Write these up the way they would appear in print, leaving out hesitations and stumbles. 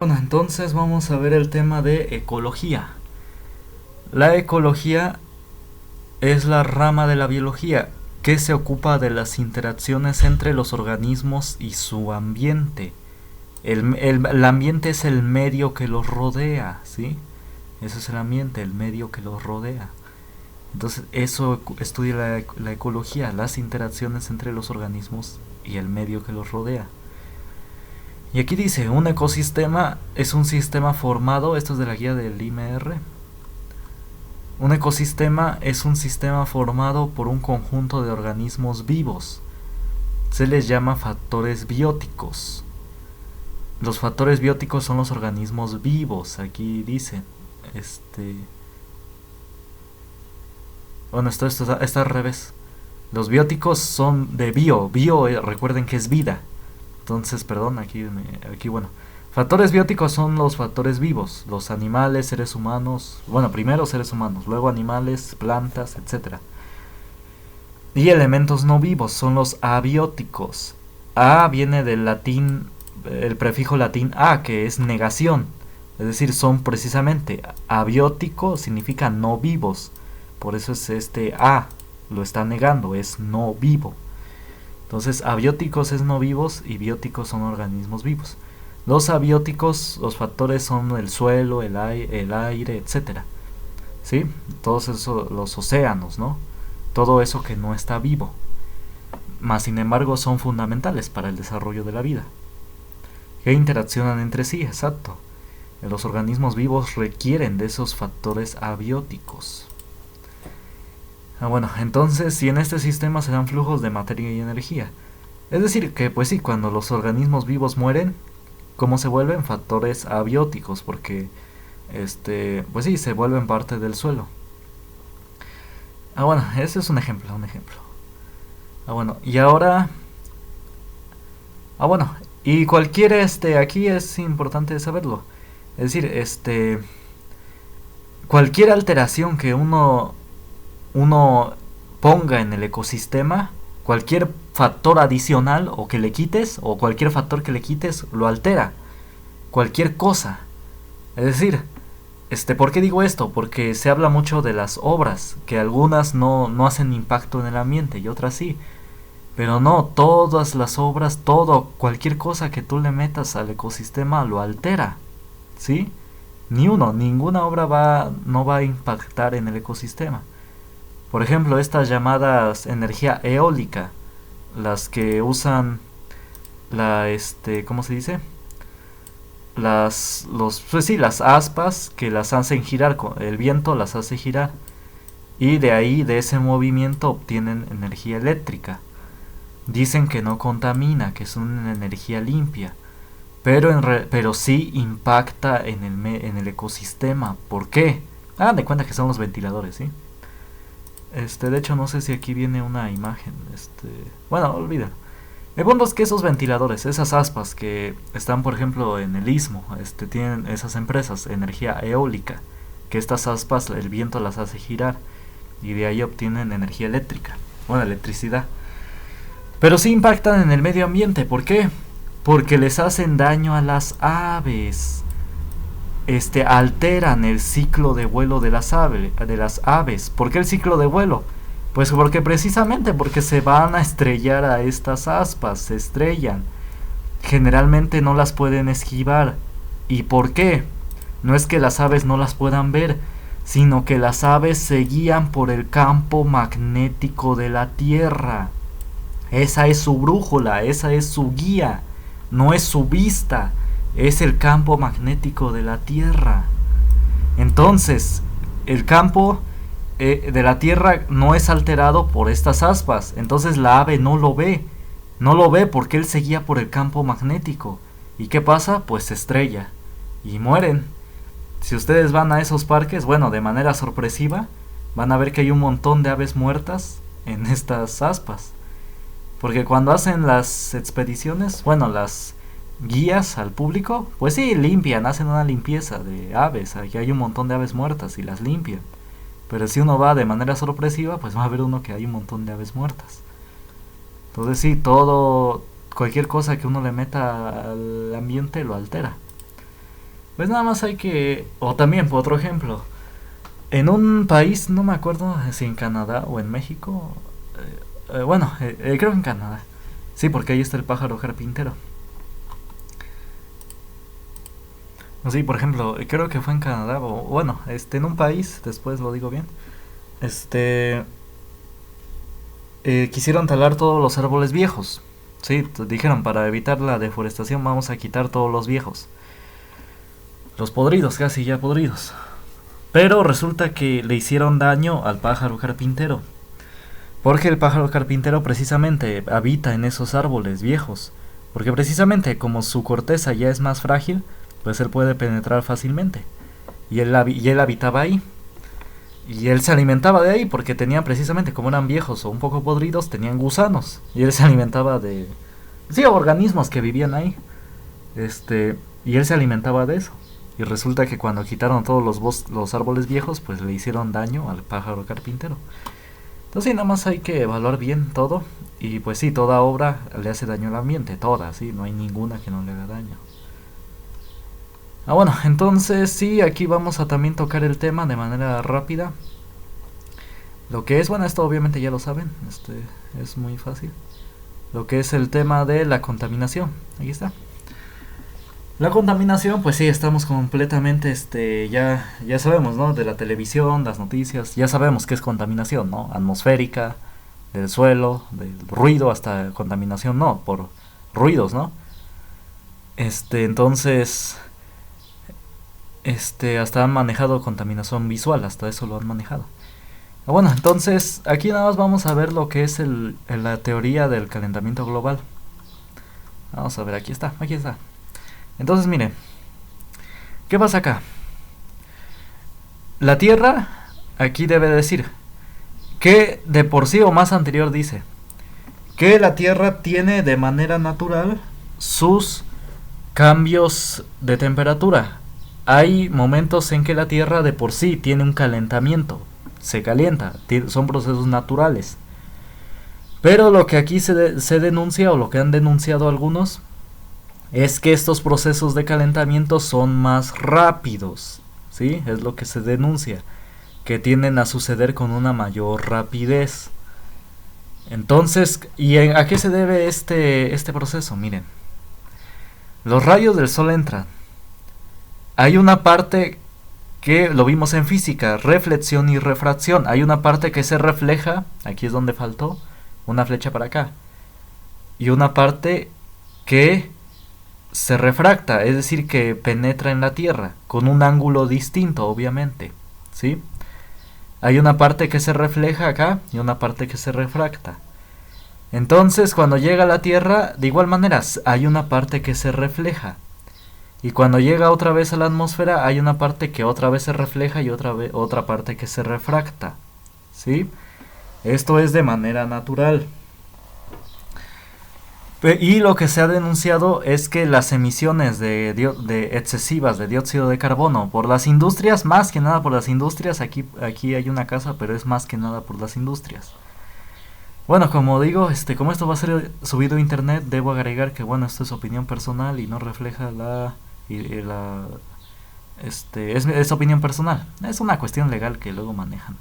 Bueno, entonces vamos a ver el tema de ecología. La ecología es la rama de la biología que se ocupa de las interacciones entre los organismos y su ambiente. El ambiente es el medio que los rodea, ¿sí? Eso es el ambiente, el medio que los rodea. Entonces eso estudia la ecología, las interacciones entre los organismos y el medio que los rodea. Y aquí dice, un ecosistema es un sistema formado, esto es de la guía del IMR. Un ecosistema es un sistema formado por un conjunto de organismos vivos. Se les llama factores bióticos. Los factores bióticos son los organismos vivos, aquí dice. Bueno, esto está al revés. Los bióticos son de bio, recuerden que es vida. Entonces, perdón, aquí bueno. Factores bióticos son los factores vivos, los animales, seres humanos, bueno, primero seres humanos, luego animales, plantas, etcétera. Y elementos no vivos son los abióticos. A viene del latín, el prefijo latín a, que es negación. Es decir, son precisamente, abiótico significa no vivos. Por eso es este a, lo está negando, es no vivo. Entonces, abióticos es no vivos y bióticos son organismos vivos. Los abióticos, los factores son el suelo, el aire, etcétera. ¿Sí? Todos esos, los océanos, ¿no? Todo eso que no está vivo. Mas, sin embargo, son fundamentales para el desarrollo de la vida. Que interaccionan entre sí, exacto. Los organismos vivos requieren de esos factores abióticos. Bueno, entonces, si en este sistema se dan flujos de materia y energía. Es decir, que pues sí, cuando los organismos vivos mueren, ¿cómo se vuelven? Factores abióticos, porque pues sí, se vuelven parte del suelo. Bueno, ese es un ejemplo. Bueno, y ahora bueno, y cualquier aquí es importante saberlo. Es decir, cualquier alteración que uno ponga en el ecosistema, cualquier factor adicional o que le quites, o cualquier factor que le quites, lo altera. Cualquier cosa. Es decir, ¿por qué digo esto? Porque se habla mucho de las obras, que algunas no hacen impacto en el ambiente y otras sí. Pero no, todas las obras, cualquier cosa que tú le metas al ecosistema lo altera. ¿Sí? Ninguna obra no va a impactar en el ecosistema. Por ejemplo, estas llamadas energía eólica, las que usan ¿cómo se dice? Pues sí, las aspas que las hacen girar, el viento las hace girar y de ahí, de ese movimiento, obtienen energía eléctrica. Dicen que no contamina, que es una energía limpia, pero sí impacta en el ecosistema. ¿Por qué? De cuenta que son los ventiladores, ¿sí? De hecho, no sé si aquí viene una imagen. Bueno, olvídalo. El punto es que esos ventiladores, esas aspas que están, por ejemplo, en el istmo, tienen esas empresas, energía eólica, que estas aspas el viento las hace girar y de ahí obtienen energía eléctrica, bueno, electricidad. Pero sí impactan en el medio ambiente, ¿por qué? Porque les hacen daño a las aves. Alteran el ciclo de vuelo de las aves. ¿Por qué el ciclo de vuelo? Pues porque se van a estrellar a estas aspas, se estrellan. Generalmente no las pueden esquivar. ¿Y por qué? No es que las aves no las puedan ver, sino que las aves se guían por el campo magnético de la Tierra. Esa es su brújula, esa es su guía, no es su vista, es el campo magnético de la Tierra. Entonces, el campo de la Tierra no es alterado por estas aspas, entonces la ave no lo ve porque él se guía por el campo magnético. ¿Y qué pasa? Pues se estrella y mueren. Si ustedes van a esos parques, bueno, de manera sorpresiva, van a ver que hay un montón de aves muertas en estas aspas. Porque cuando hacen las expediciones, bueno, las guías al público, pues sí, hacen una limpieza de aves. Aquí hay un montón de aves muertas y las limpian. Pero si uno va de manera sorpresiva, pues va a ver uno que hay un montón de aves muertas. Entonces sí, cualquier cosa que uno le meta al ambiente lo altera. Pues nada más hay que, o también, por otro ejemplo, en un país, no me acuerdo si en Canadá o en México, bueno, creo en Canadá, sí, porque ahí está el pájaro carpintero. Sí, por ejemplo, creo que fue en Canadá, o bueno, en un país, después lo digo bien, este, quisieron talar todos los árboles viejos. Sí, dijeron, para evitar la deforestación vamos a quitar todos los viejos. Los podridos, casi ya podridos. Pero resulta que le hicieron daño al pájaro carpintero. Porque el pájaro carpintero precisamente habita en esos árboles viejos. Porque precisamente como su corteza ya es más frágil, pues él puede penetrar fácilmente. Y él habitaba ahí. Y él se alimentaba de ahí porque tenían precisamente, como eran viejos o un poco podridos, tenían gusanos. Y él se alimentaba de... Sí, organismos que vivían ahí. Y él se alimentaba de eso. Y resulta que cuando quitaron todos los árboles viejos, pues le hicieron daño al pájaro carpintero. Entonces sí, nada más hay que evaluar bien todo. Y pues sí, toda obra le hace daño al ambiente, toda, sí, no hay ninguna que no le haga daño. Bueno, entonces sí, aquí vamos a también tocar el tema de manera rápida. Lo que es, bueno, esto obviamente ya lo saben, es muy fácil. Lo que es el tema de la contaminación, aquí está. La contaminación, pues sí, estamos completamente, ya sabemos, ¿no? De la televisión, las noticias, ya sabemos qué es contaminación, ¿no? Atmosférica, del suelo, del ruido, hasta contaminación, no, por ruidos, ¿no? Entonces, hasta han manejado contaminación visual, hasta eso lo han manejado. Bueno, entonces, aquí nada más vamos a ver lo que es la teoría del calentamiento global. Vamos a ver, aquí está, aquí está. Entonces, miren, ¿qué pasa acá? La Tierra, aquí debe decir, que de por sí o más anterior dice, que la Tierra tiene de manera natural sus cambios de temperatura. Hay momentos en que la Tierra de por sí tiene un calentamiento, se calienta, son procesos naturales. Pero lo que aquí se denuncia, o lo que han denunciado algunos, es que estos procesos de calentamiento son más rápidos, ¿sí? Es lo que se denuncia, que tienden a suceder con una mayor rapidez. Entonces, ¿y a qué se debe este proceso? Miren, los rayos del sol entran. Hay una parte que lo vimos en física, reflexión y refracción. Hay una parte que se refleja, aquí es donde faltó, una flecha para acá. Y una parte que se refracta, es decir, que penetra en la Tierra, con un ángulo distinto, obviamente, ¿sí? Hay una parte que se refleja acá y una parte que se refracta. Entonces, cuando llega a la Tierra, de igual manera, hay una parte que se refleja. Y cuando llega otra vez a la atmósfera, hay una parte que otra vez se refleja y otra parte que se refracta, ¿sí? Esto es de manera natural. Y lo que se ha denunciado es que las emisiones excesivas de dióxido de carbono por las industrias, más que nada por las industrias, aquí hay una casa, pero es más que nada por las industrias. Bueno, como digo, como esto va a ser subido a internet, debo agregar que bueno, esto es opinión personal y no refleja es opinión personal, es una cuestión legal que luego manejan.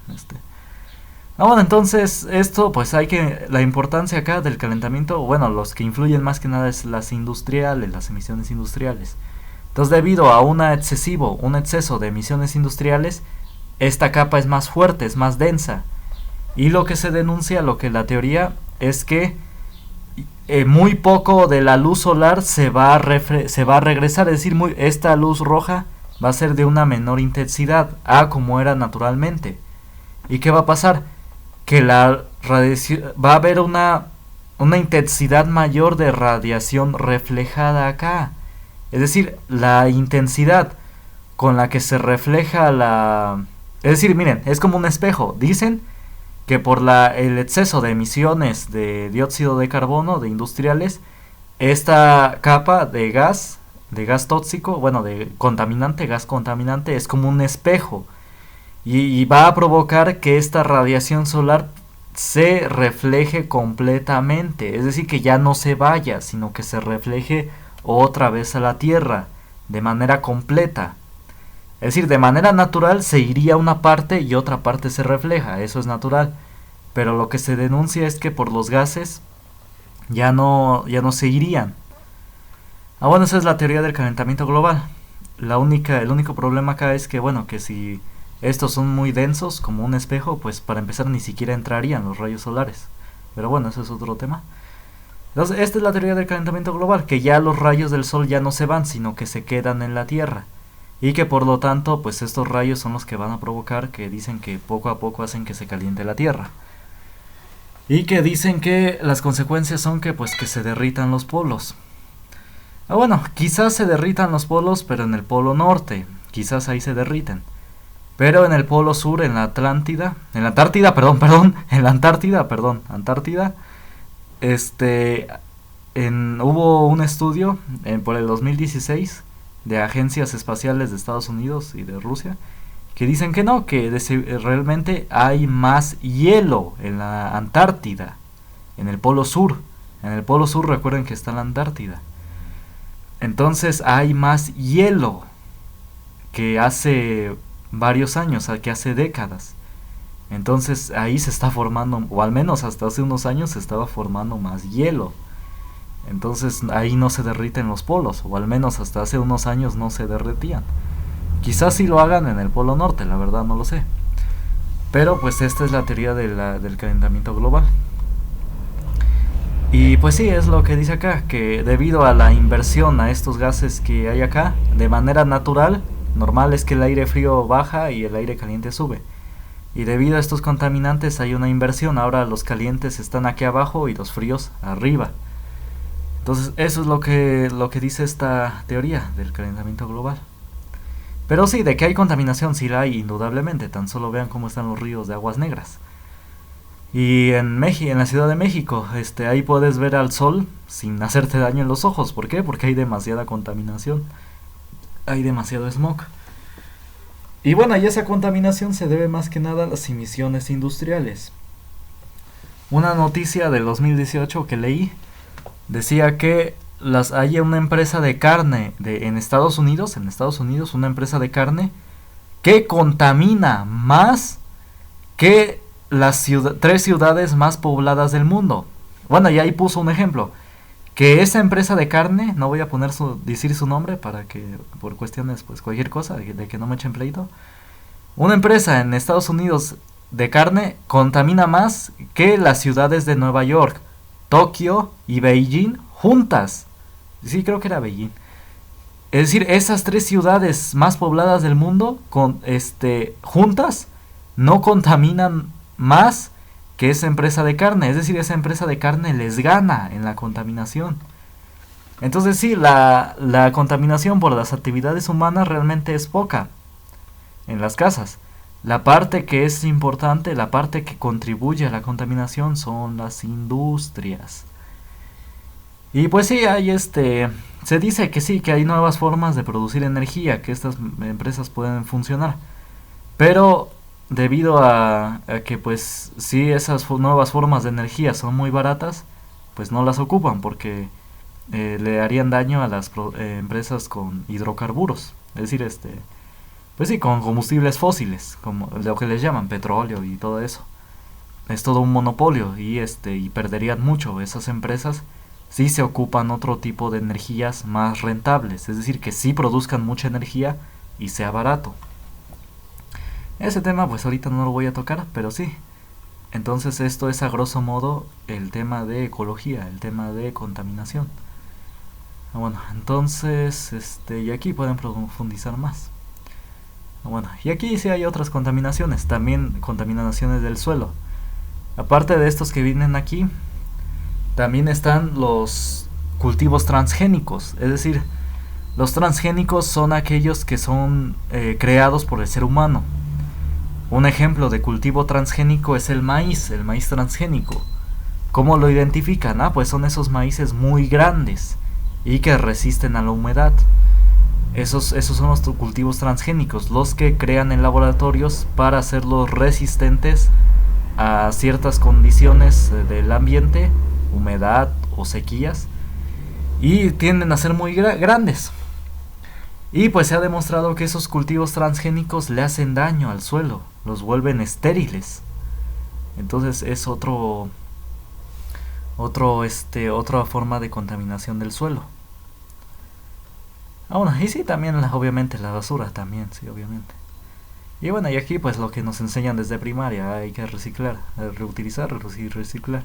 Bueno, entonces esto, pues la importancia acá del calentamiento, bueno, los que influyen más que nada es las industriales, las emisiones industriales. Entonces, debido a un exceso de emisiones industriales, esta capa es más fuerte, es más densa. Y lo que se denuncia, lo que la teoría es que muy poco de la luz solar se va a regresar, es decir, esta luz roja va a ser de una menor intensidad a como era naturalmente. ¿Y qué va a pasar? Que la radiación va a haber una intensidad mayor de radiación reflejada acá. Es decir, la intensidad con la que se refleja es decir, miren, es como un espejo. Dicen que por el exceso de emisiones de dióxido de carbono de industriales, esta capa de gas tóxico, bueno, de gas contaminante, es como un espejo. Y va a provocar que esta radiación solar se refleje completamente. Es decir, que ya no se vaya, sino que se refleje otra vez a la Tierra. de manera completa. Es decir, de manera natural se iría una parte y otra parte se refleja, eso es natural. Pero lo que se denuncia es que por los gases ya no se irían. Bueno, esa es la teoría del calentamiento global. El único problema acá es que, bueno, que si estos son muy densos, como un espejo, pues para empezar ni siquiera entrarían los rayos solares. Pero bueno, eso es otro tema. Entonces, esta es la teoría del calentamiento global, que ya los rayos del sol ya no se van, sino que se quedan en la Tierra. Y que por lo tanto, pues estos rayos son los que van a provocar, que dicen que poco a poco hacen que se caliente la Tierra. Y que dicen que las consecuencias son que pues que se derritan los polos. Bueno, quizás se derritan los polos, pero en el polo norte, quizás ahí se derriten. Pero en el polo sur, en la Antártida, Antártida, hubo un estudio por el 2016 de agencias espaciales de Estados Unidos y de Rusia que dicen que no, que realmente hay más hielo en la Antártida, en el polo sur. En el polo sur recuerden que está la Antártida. Entonces hay más hielo que hace varios años, que hace décadas. Entonces ahí se está formando, o al menos hasta hace unos años se estaba formando más hielo. Entonces ahí no se derriten los polos, o al menos hasta hace unos años no se derretían. Quizás sí lo hagan en el polo norte, la verdad no lo sé. Pero pues esta es la teoría del calentamiento global. Y pues sí, es lo que dice acá, que debido a la inversión a estos gases que hay acá, de manera natural, normal es que el aire frío baja y el aire caliente sube. Y debido a estos contaminantes hay una inversión, ahora los calientes están aquí abajo y los fríos arriba. Entonces eso es lo que dice esta teoría del calentamiento global. Pero sí, de que hay contaminación, sí la hay, indudablemente. Tan solo vean cómo están los ríos de aguas negras. Y en la Ciudad de México, ahí puedes ver al sol sin hacerte daño en los ojos. ¿Por qué? Porque hay demasiada contaminación. Hay demasiado smog. Y bueno, y esa contaminación se debe más que nada a las emisiones industriales. Una noticia del 2018 que leí decía que hay una empresa de carne en Estados Unidos, una empresa de carne que contamina más que las 3 ciudades más pobladas del mundo. Bueno, y ahí puso un ejemplo, que esa empresa de carne, no voy a decir su nombre para que por cuestiones, pues cualquier cosa, de que no me echen pleito. Una empresa en Estados Unidos de carne contamina más que las ciudades de Nueva York, Tokio y Beijing juntas. Sí, creo que era Beijing. Es decir, esas 3 ciudades más pobladas del mundo juntas no contaminan más que esa empresa de carne. Es decir, esa empresa de carne les gana en la contaminación. Entonces sí, la contaminación por las actividades humanas realmente es poca en las casas. La parte que es importante, la parte que contribuye a la contaminación son las industrias. Y pues sí, se dice que sí, que hay nuevas formas de producir energía, que estas empresas pueden funcionar. Pero debido a que pues sí, esas nuevas formas de energía son muy baratas, pues no las ocupan porque le harían daño a las empresas con hidrocarburos. Es decir, pues sí, con combustibles fósiles, como lo que les llaman petróleo y todo eso. Es todo un monopolio y perderían mucho esas empresas si se ocupan otro tipo de energías más rentables, es decir, que sí produzcan mucha energía y sea barato. Ese tema pues ahorita no lo voy a tocar, pero sí. Entonces esto es a grosso modo el tema de ecología, el tema de contaminación. Bueno, entonces y aquí pueden profundizar más. Bueno, y aquí sí hay otras contaminaciones, también contaminaciones del suelo. Aparte de estos que vienen aquí, también están los cultivos transgénicos, es decir, los transgénicos son aquellos que son creados por el ser humano. Un ejemplo de cultivo transgénico es el maíz transgénico. ¿Cómo lo identifican? Pues son esos maíces muy grandes y que resisten a la humedad. Esos son los cultivos transgénicos, los que crean en laboratorios para hacerlos resistentes a ciertas condiciones del ambiente, humedad o sequías, y tienden a ser muy grandes. Y pues se ha demostrado que esos cultivos transgénicos le hacen daño al suelo, los vuelven estériles. Entonces es otra forma de contaminación del suelo. Ah, bueno, y sí, también obviamente la basura también, sí, obviamente. Y bueno, y aquí pues lo que nos enseñan desde primaria, hay que reciclar, reutilizar, reciclar.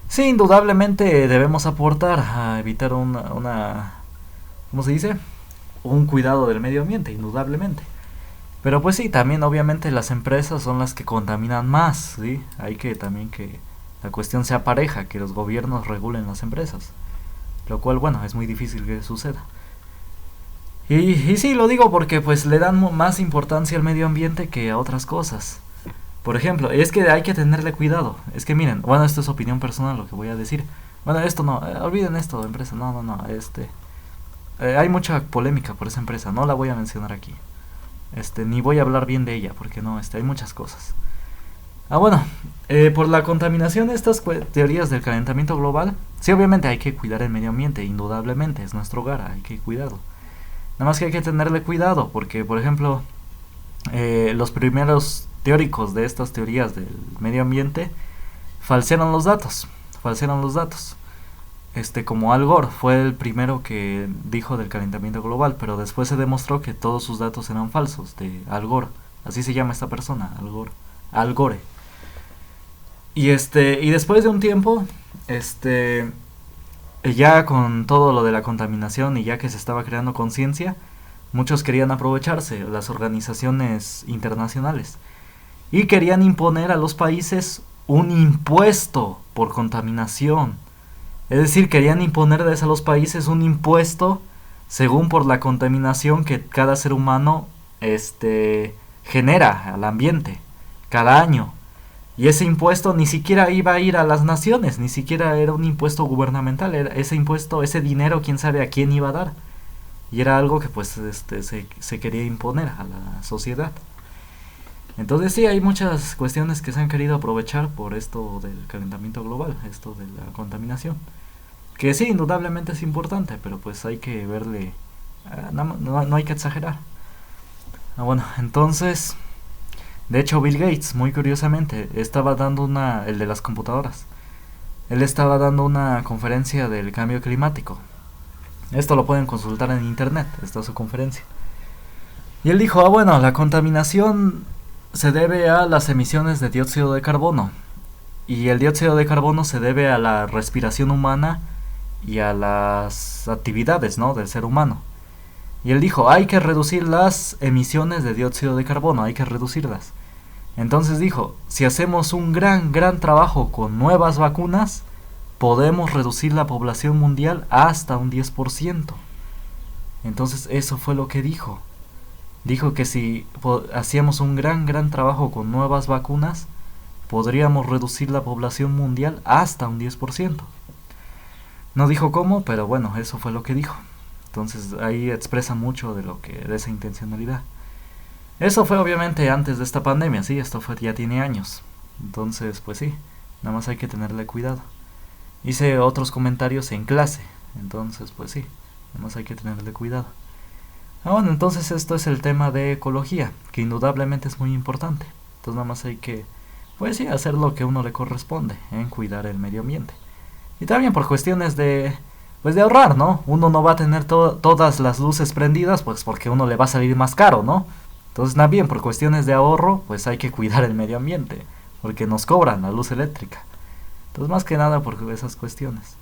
Sí, indudablemente debemos aportar a evitar ¿cómo se dice? Un cuidado del medio ambiente, indudablemente. Pero pues sí, también obviamente las empresas son las que contaminan más, ¿sí? Hay que también que la cuestión sea pareja, que los gobiernos regulen las empresas. Lo cual, bueno, es muy difícil que suceda. Y sí, lo digo porque pues le dan más importancia al medio ambiente que a otras cosas. Por ejemplo, es que hay que tenerle cuidado. Es que miren, bueno, esto es opinión personal lo que voy a decir. Bueno, esto no, olviden esto, empresa, no, hay mucha polémica por esa empresa, no la voy a mencionar aquí. Ni voy a hablar bien de ella, porque no, hay muchas cosas. Ah, bueno, por la contaminación de estas teorías del calentamiento global, sí, obviamente hay que cuidar el medio ambiente, indudablemente, es nuestro hogar, hay que cuidarlo. Nada más que hay que tenerle cuidado, porque, por ejemplo, los primeros teóricos de estas teorías del medio ambiente falsearon los datos, como Al Gore fue el primero que dijo del calentamiento global, pero después se demostró que todos sus datos eran falsos, de Al Gore, así se llama esta persona, Al Gore. Y después de un tiempo, ya con todo lo de la contaminación y ya que se estaba creando conciencia, muchos querían aprovecharse, las organizaciones internacionales, y querían imponer a los países un impuesto por contaminación. Es decir, querían imponerles a los países un impuesto según por la contaminación que cada ser humano genera al ambiente cada año. Y ese impuesto ni siquiera iba a ir a las naciones, ni siquiera era un impuesto gubernamental, era ese impuesto, ese dinero, quién sabe a quién iba a dar. Y era algo que pues se quería imponer a la sociedad. Entonces sí, hay muchas cuestiones que se han querido aprovechar por esto del calentamiento global, esto de la contaminación. Que sí, indudablemente es importante, pero pues hay que verle, no hay que exagerar. Ah, bueno, entonces, de hecho Bill Gates, muy curiosamente, estaba dando el de las computadoras, él estaba dando una conferencia del cambio climático. Esto lo pueden consultar en internet, esta es su conferencia. Y él dijo, bueno, la contaminación se debe a las emisiones de dióxido de carbono. Y el dióxido de carbono se debe a la respiración humana y a las actividades, ¿no?, del ser humano. Y él dijo, hay que reducir las emisiones de dióxido de carbono, hay que reducirlas. Entonces dijo, si hacemos un gran trabajo con nuevas vacunas, podemos reducir la población mundial hasta un 10%. Entonces eso fue lo que dijo. Dijo que si hacíamos un gran trabajo con nuevas vacunas, podríamos reducir la población mundial hasta un 10%. No dijo cómo, pero bueno, eso fue lo que dijo. Entonces ahí expresa mucho de esa intencionalidad. Eso fue obviamente antes de esta pandemia, sí, esto ya tiene años. Entonces, pues sí, nada más hay que tenerle cuidado. Hice otros comentarios en clase, entonces pues sí, nada más hay que tenerle cuidado. Bueno, entonces esto es el tema de ecología, que indudablemente es muy importante. Entonces nada más hay que, pues sí, hacer lo que a uno le corresponde, en cuidar el medio ambiente. Y también por cuestiones de ahorrar, ¿no? Uno no va a tener todas las luces prendidas, pues porque uno le va a salir más caro, ¿no? Entonces, nada bien, por cuestiones de ahorro, pues hay que cuidar el medio ambiente, porque nos cobran la luz eléctrica. Entonces, más que nada por esas cuestiones.